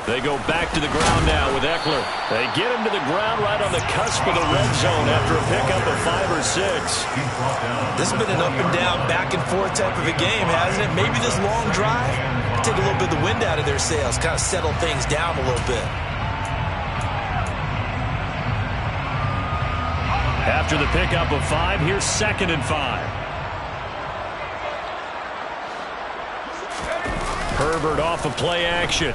[SPEAKER 1] They go back to the ground now with Eckler. They get him to the ground right on the cusp of the red zone after a pickup of 5 or 6.
[SPEAKER 2] This has been an up and down, back and forth type of a game, hasn't it? Maybe this long drive take a little bit of the wind out of their sails, kind of settle things down a little bit.
[SPEAKER 1] After the pickup of 5, here's 2nd and 5.
[SPEAKER 3] Herbert off of play action.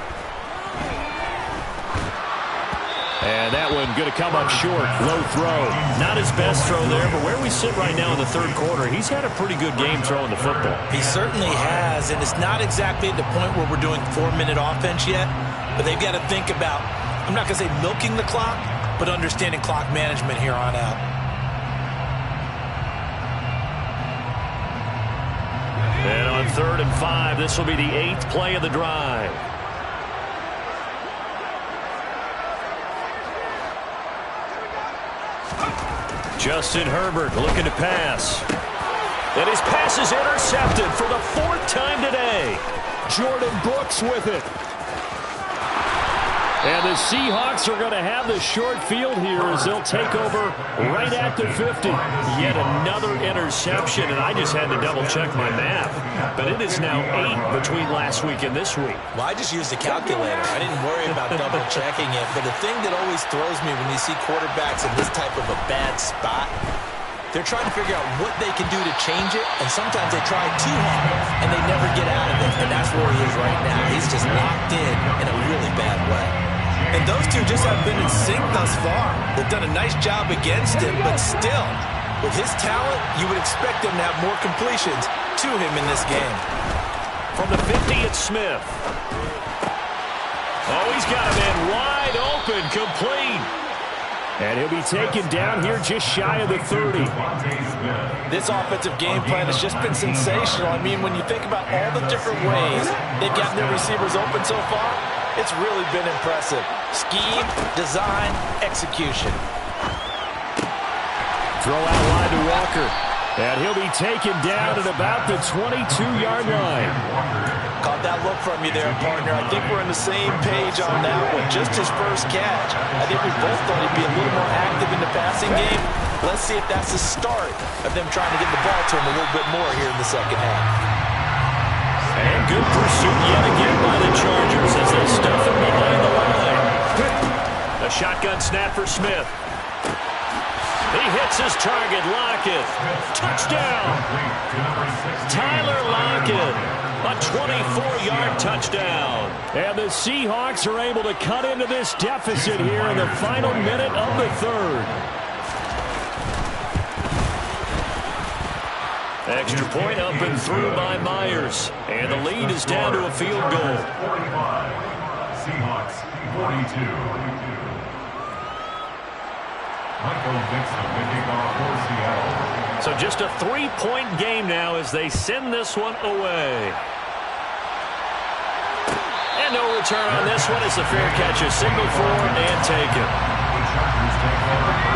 [SPEAKER 3] And that one going to come up short. Low throw. Not his best throw there, but where we sit right now in the third quarter, he's had a pretty good game throwing the football.
[SPEAKER 2] He certainly has, and it's not exactly at the point where we're doing 4-minute offense yet, but they've got to think about, I'm not going to say milking the clock, but understanding clock management here on out.
[SPEAKER 3] And on 3rd and 5, this will be the 8th play of the drive. Justin Herbert looking to pass. And his pass is intercepted for the 4th time today. Jordan Brooks with it. And the Seahawks are going to have the short field here as they'll take over right at the 50. Yet another interception, and I just had to double-check my math. But it is now 8 between last week and this week.
[SPEAKER 2] Well, I just used a calculator. I didn't worry about double-checking it. But the thing that always throws me when you see quarterbacks in this type of a bad spot, they're trying to figure out what they can do to change it, and sometimes they try too hard, and they never get out of it. And that's where he is right now. He's just locked in a really bad way. And those two just haven't been in sync thus far. They've done a nice job against him, but still, with his talent, you would expect them to have more completions to him in this game.
[SPEAKER 3] From the 50, it's Smith. Oh, he's got a man wide open, complete. And he'll be taken down here just shy of the 30.
[SPEAKER 2] This offensive game plan has just been sensational. I mean, when you think about all the different ways they've gotten their receivers open so far, it's really been impressive. Scheme, design, execution.
[SPEAKER 3] Throw out wide to Walker. And he'll be taken down at about the 22-yard line.
[SPEAKER 2] Caught that look from you there, partner. I think we're on the same page on that one. Just his first catch. I think we both thought he'd be a little more active in the passing game. Let's see if that's the start of them trying to get the ball to him a little bit more here in the second half.
[SPEAKER 3] And good pursuit yet again by the Chargers as they stuff him behind the line. A shotgun snap for Smith. He hits his target, Lockett. Touchdown! Tyler Lockett, a 24-yard touchdown. And the Seahawks are able to cut into this deficit here in the final minute of the third. Extra point up and through by Myers. And the lead is down to a field goal.
[SPEAKER 5] 45. Seahawks 42. Michael Dixon making off for Seattle.
[SPEAKER 3] So just a 3-point game now as they send this one away. And no return on this one as the fair catch is signaled for and taken.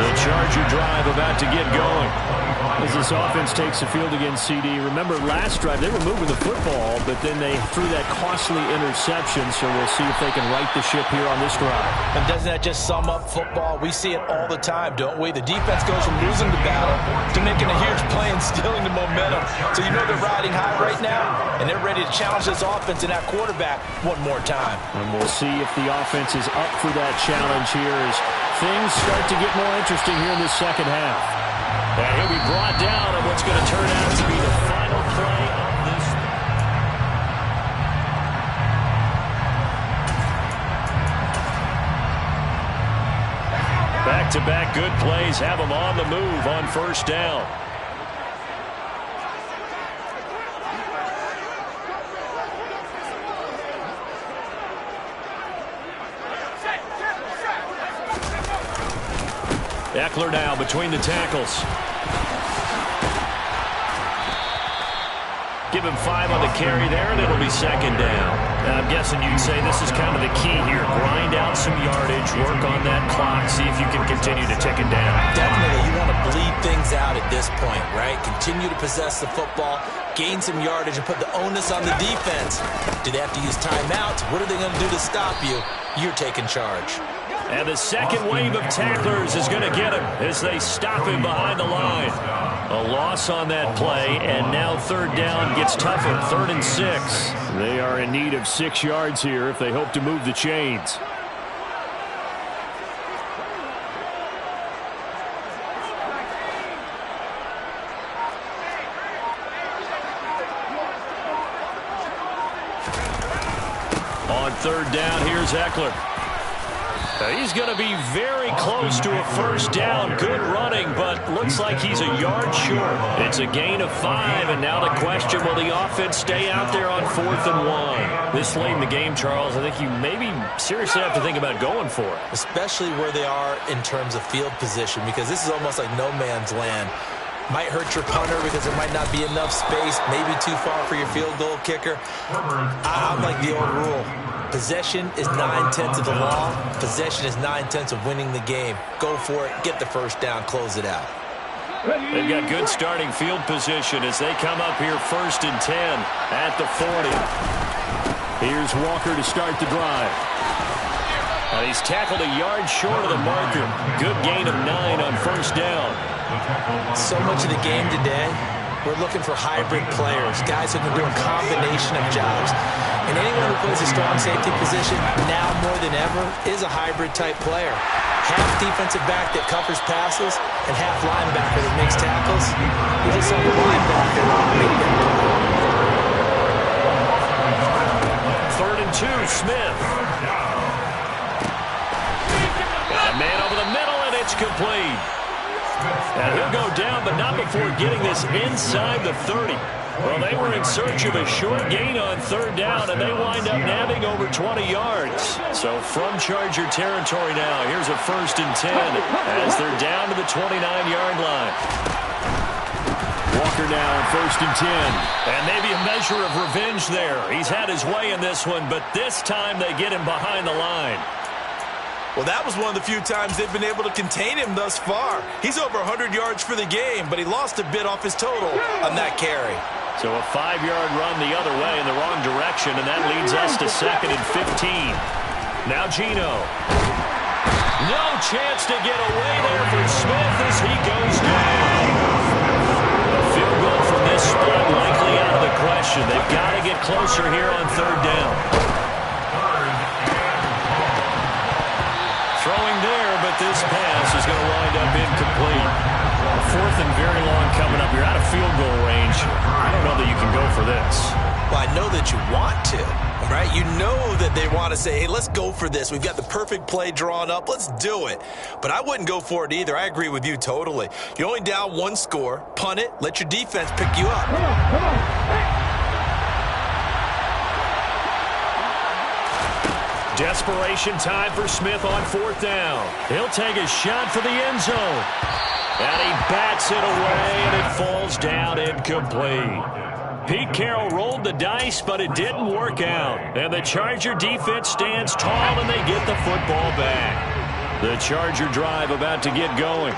[SPEAKER 3] The Charger drive about to get going. As this offense takes the field against CD. Remember, last drive, they were moving the football, but then they threw that costly interception, so we'll see if they can right the ship here on this drive.
[SPEAKER 2] And doesn't that just sum up football? We see it all the time, don't we? The defense goes from losing the battle to making a huge play and stealing the momentum. So you know they're riding high right now, and they're ready to challenge this offense and that quarterback one more time.
[SPEAKER 3] And we'll see if the offense is up for that challenge here as things start to get more interesting here in this second half. And he'll be brought down on what's going to turn out to be the final play of this. Back-to-back good plays have him on the move on first down. Eckler now between the tackles. Give him 5 on the carry there, and it'll be second down. And I'm guessing you'd say this is kind of the key here. Grind out some yardage, work on that clock, see if you can continue to tick it down.
[SPEAKER 2] Definitely, you want to bleed things out at this point, right? Continue to possess the football, gain some yardage, and put the onus on the defense. Do they have to use timeouts? What are they going to do to stop you? You're taking charge.
[SPEAKER 3] And the second wave of tacklers is going to get him as they stop him behind the line. A loss on that play, and now third down gets tougher. 3rd and 6. They are in need of 6 yards here if they hope to move the chains. third down, here's Eckler. He's going to be very close to a first down. Good running, but looks like he's a yard short. It's a gain of 5, and now the question, will the offense stay out there on 4th and 1? This late in the game, Charles, I think you maybe seriously have to think about going for it.
[SPEAKER 2] Especially where they are in terms of field position, because this is almost like no man's land. Might hurt your punter because there might not be enough space, maybe too far for your field goal kicker. I'm like the old rule. Possession is 9/10 of the law. Possession is 9/10 of winning the game. Go for it. Get the first down. Close it out.
[SPEAKER 3] They've got good starting field position as they come up here 1st and 10 at the 40. Here's Walker to start the drive. And he's tackled a yard short of the marker. Good gain of 9 on first down.
[SPEAKER 2] So much of the game today, we're looking for hybrid players, guys who can do a combination of jobs. And anyone who plays a strong safety position, now more than ever, is a hybrid-type player. Half defensive back that covers passes, and half linebacker that makes tackles. You just have a linebacker make that play.
[SPEAKER 3] 3rd and 2, Smith. Got a man over the middle, and it's complete. And he'll go down, but not before getting this inside the 30. Well, they were in search of a short gain on 3rd down, and they wind up nabbing over 20 yards. So from Charger territory now, here's a 1st and 10 as they're down to the 29-yard line. Walker now on 1st and 10. And maybe a measure of revenge there. He's had his way in this one, but this time they get him behind the line.
[SPEAKER 4] Well, that was one of the few times they've been able to contain him thus far. He's over 100 yards for the game, but he lost a bit off his total on that carry.
[SPEAKER 3] So a 5-yard run the other way in the wrong direction, and that leads us to 2nd and 15. Now Geno. No chance to get away there for Smith as he goes down. A field goal from this spot likely out of the question. They've got to get closer here on 3rd down. Throwing there, but this pass is going to wind up incomplete. 4th and very long coming up. You're out of field goal range. I don't know that you can go for this.
[SPEAKER 2] Well, I know that you want to, right? You know that they want to say, hey, let's go for this. We've got the perfect play drawn up. Let's do it. But I wouldn't go for it either. I agree with you totally. You're only down 1 score. Punt it. Let your defense pick you up. Come on.
[SPEAKER 3] Desperation time for Smith on 4th down. He'll take a shot for the end zone. And he bats it away, and it falls down incomplete. Pete Carroll rolled the dice, but it didn't work out. And the Charger defense stands tall, and they get the football back. The Charger drive about to get going.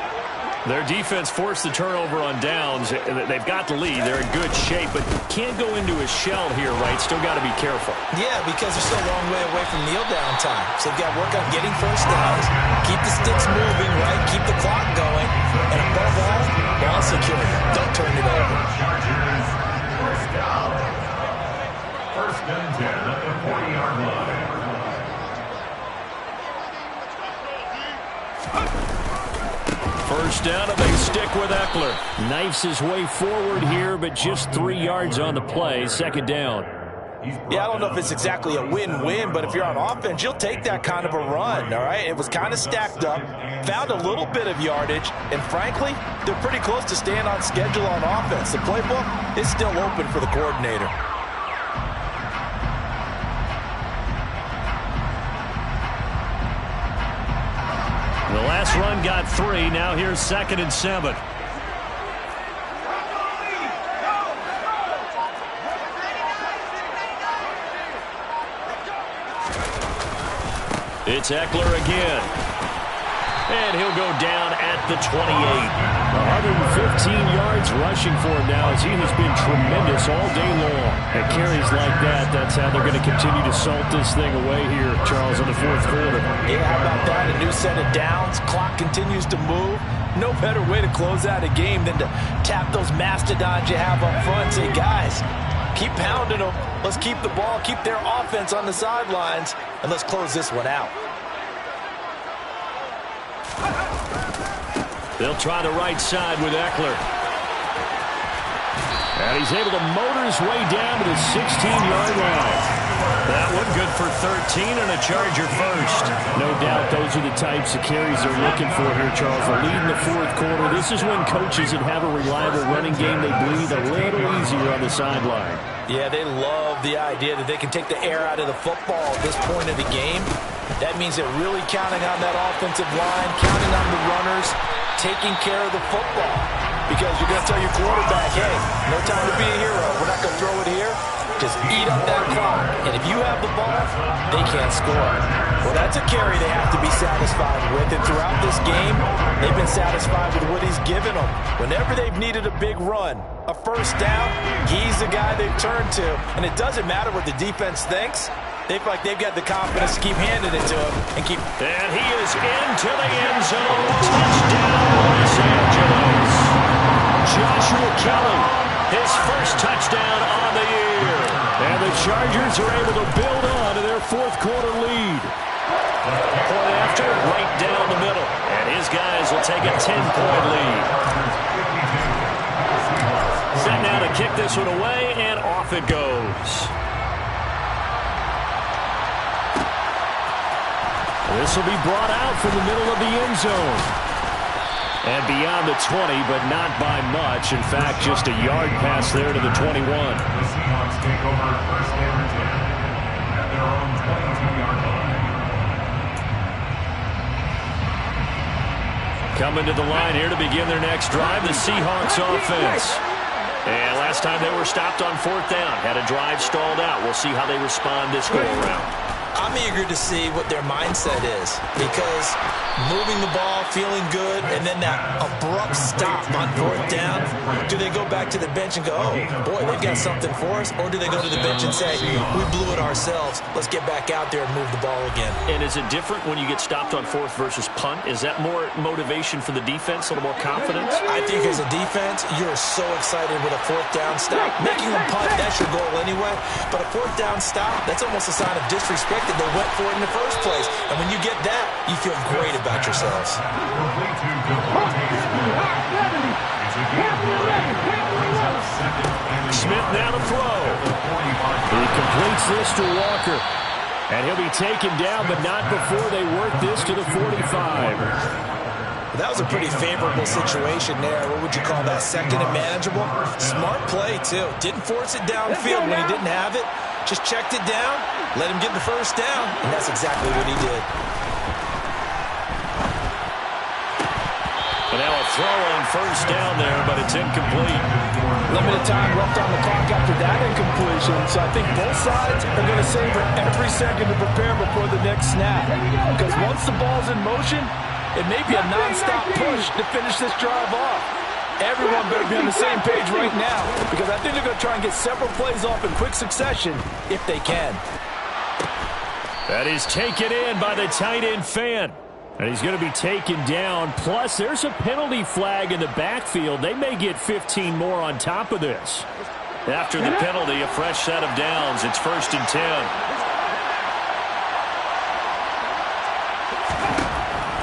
[SPEAKER 3] Their defense forced the turnover on downs. They've got the lead. They're in good shape, but can't go into a shell here, right? Still got to be careful.
[SPEAKER 2] Yeah, because they're still a long way away from kneel down time. So they've got to work on getting first downs, keep the sticks moving, right? Keep the clock going. And above all, ball security. Don't turn it over.
[SPEAKER 5] Chargers, first down. 1st and 10 at the 40-yard line.
[SPEAKER 3] First down, and they stick with Eckler. Knifes his way forward here, but just 3 yards on the play. 2nd down.
[SPEAKER 2] Yeah, I don't know if it's exactly a win-win, but if you're on offense, you'll take that kind of a run, all right? It was kind of stacked up, found a little bit of yardage, and frankly, they're pretty close to staying on schedule on offense. The playbook is still open for the coordinator.
[SPEAKER 3] The last run got 3. Now here's 2nd and 7. It's Eckler again. And he'll go down at the 28. 115 yards rushing for him now as he has been tremendous all day long. At carries like that, that's how they're going to continue to salt this thing away here, Charles, in the 4th quarter.
[SPEAKER 2] Yeah, how about that? A new set of downs. Clock continues to move. No better way to close out a game than to tap those mastodons you have up front and say, guys, keep pounding them. Let's keep the ball, keep their offense on the sidelines, and let's close this one out.
[SPEAKER 3] They'll try the right side with Eckler. And he's able to motor his way down to the 16-yard line. That one good for 13 and a Charger first. No doubt those are the types of carries they're looking for here, Charles. A lead in the fourth quarter. This is when coaches that have a reliable running game, they breathe a little easier on the sideline.
[SPEAKER 2] Yeah, they love the idea that they can take the air out of the football at this point of the game. That means they're really counting on that offensive line, counting on the runners, taking care of the football. Because you're going to tell your quarterback, hey, no time to be a hero. We're not going to throw it here. Just eat up that clock. And if you have the ball, they can't score. Well, that's a carry they have to be satisfied with. And throughout this game, they've been satisfied with what he's given them. Whenever they've needed a big run, a first down, he's the guy they've turned to. And it doesn't matter what the defense thinks. They feel like they've got the confidence to keep handing it to him and keep.
[SPEAKER 3] And he is into the end zone. Touchdown, Los Angeles. Joshua Kelly, his first touchdown on the year. And the Chargers are able to build on to their fourth quarter lead. Point after, right down the middle. And his guys will take a 10-point lead. Set now to kick this one away, and off it goes. This will be brought out from the middle of the end zone. And beyond the 20, but not by much. In fact, just a yard pass there to the 21.
[SPEAKER 5] The Seahawks take over first and 10 at their own 22-yard line.
[SPEAKER 3] Coming to the line here to begin their next drive, the Seahawks offense. And last time they were stopped on fourth down, had a drive stalled out. We'll see how they respond this go-around.
[SPEAKER 2] I'm eager to see what their mindset is, because moving the ball, feeling good, and then that abrupt stop on fourth down, do they go back to the bench and go, oh, boy, they've got something for us, or do they go to the bench and say, we blew it ourselves, let's get back out there and move the ball again?
[SPEAKER 3] And is it different when you get stopped on fourth versus punt? Is that more motivation for the defense, a little more confidence?
[SPEAKER 2] I think as a defense, you're so excited with a fourth down stop. Making a punt, that's your goal anyway, but a fourth down stop, that's almost a sign of disrespect that they went for it in the first place. And when you get that, you feel great about yourselves.
[SPEAKER 3] Smith now to throw. He completes this to Walker. And he'll be taken down, but not before they work this to the 45.
[SPEAKER 2] That was a pretty favorable situation there. What would you call that? Second and manageable? Smart play, too. Didn't force it downfield when he didn't have it. Just checked it down, let him get the first down, and that's exactly what he did.
[SPEAKER 3] And now a throw on first down there, but it's incomplete.
[SPEAKER 2] Limited time left on the clock after that incompletion, so I think both sides are going to savor every second to prepare before the next snap. Because once the ball's in motion, it may be a non-stop push to finish this drive off. Everyone better be on the same page right now, because I think they're going to try and get several plays off in quick succession if they can.
[SPEAKER 3] That is taken in by the tight end Fan. And he's going to be taken down. Plus, there's a penalty flag in the backfield. They may get 15 more on top of this. After the penalty, a fresh set of downs. It's 1st and 10.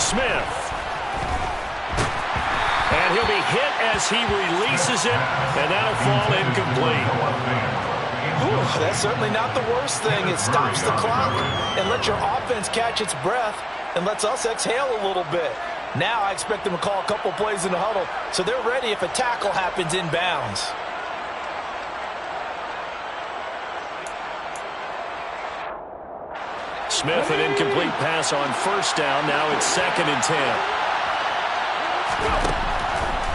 [SPEAKER 3] Smith. And he'll be hit as he releases it, and that'll fall incomplete.
[SPEAKER 2] Ooh, that's certainly not the worst thing. It stops the clock and lets your offense catch its breath and lets us exhale a little bit. Now I expect them to call a couple plays in the huddle so they're ready if a tackle happens inbounds.
[SPEAKER 3] Smith, an incomplete pass on first down. Now it's 2nd and 10.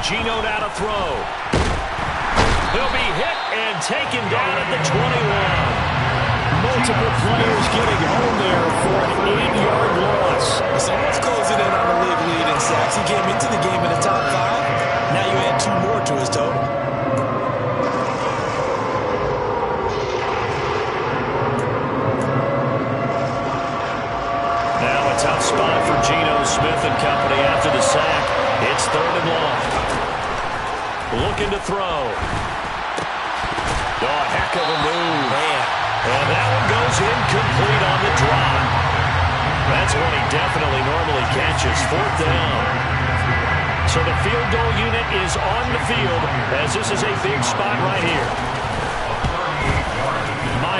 [SPEAKER 3] Geno now to throw. He'll be hit and taken down at the 21. Multiple players getting home there for an 8-yard loss.
[SPEAKER 2] Someone's closing in on the league lead in sacks. He came into the game in the top 5. Now you add 2 more to his total.
[SPEAKER 3] Now a tough spot for Geno Smith and company after the sack. It's 3rd and long. Looking to throw. Oh, a heck of a move.
[SPEAKER 2] Man.
[SPEAKER 3] And that one goes incomplete on the drop. That's one he definitely normally catches. 4th down. So the field goal unit is on the field as this is a big spot right here.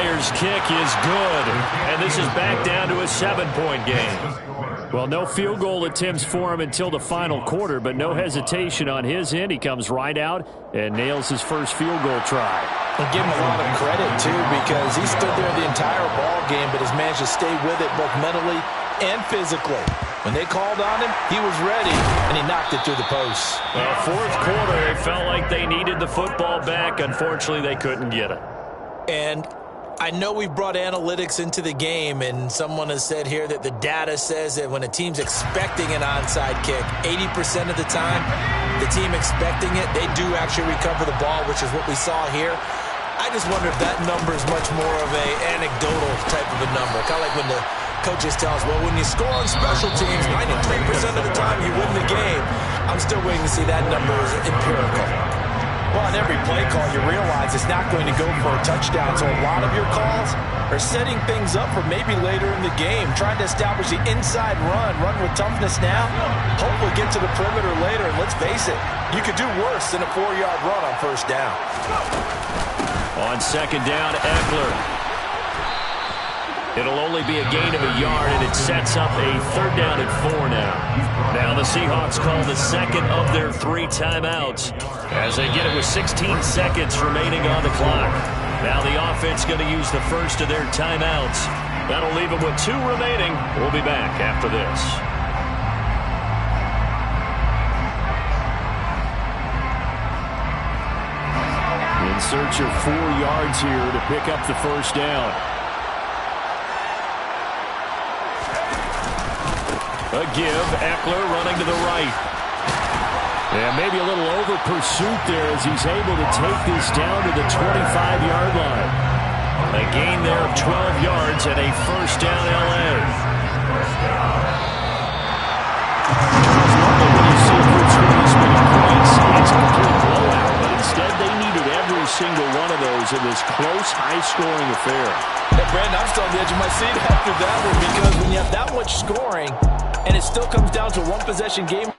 [SPEAKER 1] Myers' kick is good. And this is back down to a 7-point game.
[SPEAKER 3] Well, no field goal attempts for him until the final quarter, but no hesitation on his end. He comes right out and nails his first field goal try.
[SPEAKER 2] And give him a lot of credit, too, because he stood there the entire ball game, but has managed to stay with it both mentally and physically. When they called on him, he was ready, and he knocked it through the posts.
[SPEAKER 1] Well, fourth quarter, they felt like they needed the football back. Unfortunately, they couldn't get it.
[SPEAKER 2] And I know we brought analytics into the game, and someone has said here that the data says that when a team's expecting an onside kick, 80% of the time, the team expecting it, they do actually recover the ball, which is what we saw here. I just wonder if that number is much more of a anecdotal type of a number. Kind of like when the coaches tell us, well, when you score on special teams, 93% of the time you win the game. I'm still waiting to see that number is empirical. Well, on every play call, you realize it's not going to go for a touchdown, so a lot of your calls are setting things up for maybe later in the game, trying to establish the inside run with toughness now, hopefully get to the perimeter later, and let's face it, you could do worse than a 4-yard run on first down.
[SPEAKER 1] On second down, Eckler. It'll only be a gain of a yard, and it sets up a 3rd down and 4 now. Now the Seahawks call the second of their 3 timeouts as they get it with 16 seconds remaining on the clock. Now the offense going to use the first of their timeouts. That'll leave them with 2 remaining. We'll be back after this.
[SPEAKER 3] In search of 4 yards here to pick up the first down. A give, Eckler running to the right. And maybe a little over pursuit there as he's able to take this down to the 25-yard line. A gain there of 12 yards and a first down LA. Normally when you see groups with this many points, it's a complete blowout, but instead they needed every single one of those in this close, high-scoring affair.
[SPEAKER 2] Hey, Brandon, I'm still on the edge of my seat after that one because when you have that much scoring and it still comes down to a one-possession game,